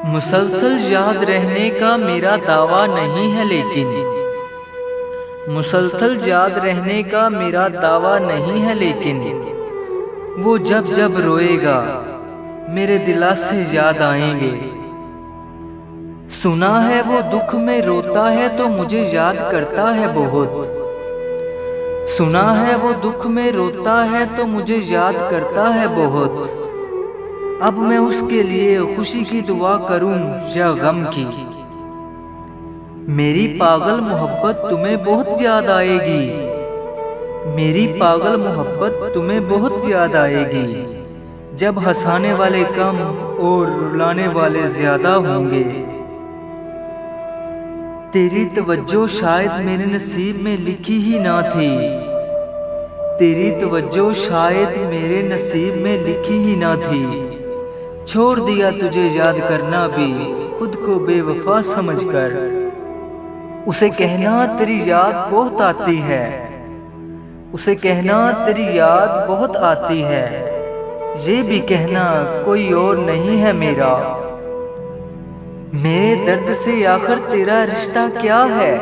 मुसलसल याद रहने का मेरा दावा नहीं है, लेकिन मुसलसल याद रहने का मेरा दावा नहीं है, लेकिन वो जब जब रोएगा मेरे दिला से याद आएंगे। सुना है वो दुख में रोता है तो मुझे याद करता है बहुत। सुना है वो दुख में रोता है तो मुझे याद करता है बहुत। अब मैं उसके लिए खुशी की दुआ करूं या गम की। मेरी पागल मोहब्बत तुम्हें बहुत याद आएगी। मेरी पागल मोहब्बत तुम्हें बहुत याद आएगी, जब हंसाने वाले कम और रुलाने वाले ज्यादा होंगे। तेरी तवज्जो शायद मेरे नसीब में लिखी ही ना थी। तेरी तवज्जो शायद मेरे नसीब में लिखी ही ना थी। छोड़ दिया तुझे याद करना भी खुद को बेवफा समझकर। उसे कहना तेरी याद बहुत आती है। उसे कहना तेरी याद बहुत आती है। ये भी कहना कोई और नहीं है मेरा। मेरे दर्द से आखिर तेरा रिश्ता क्या है?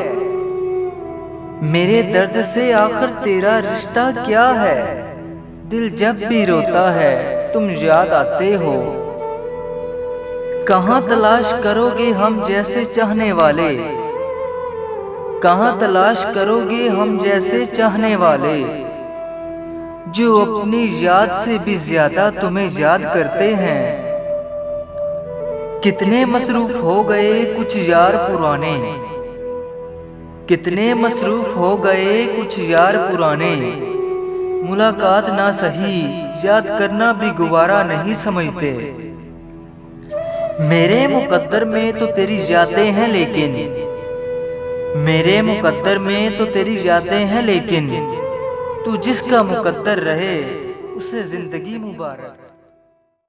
मेरे दर्द से आखिर तेरा रिश्ता क्या है? दिल जब भी रोता है तुम याद आते हो। कहाँ तलाश करोगे हम जैसे चाहने वाले? कहाँ तलाश करोगे हम जैसे चाहने वाले, जो अपनी याद से भी ज्यादा तुम्हें याद करते हैं। कितने मसरूफ हो गए कुछ यार पुराने। कितने मसरूफ हो गए कुछ यार पुराने। मुलाकात ना सही याद करना भी गुवारा नहीं समझते। मेरे मुकद्दर में तो तेरी यादें हैं, लेकिन मेरे मुकद्दर में तो तेरी यादें हैं, लेकिन तू जिसका मुकद्दर रहे उसे जिंदगी मुबारक।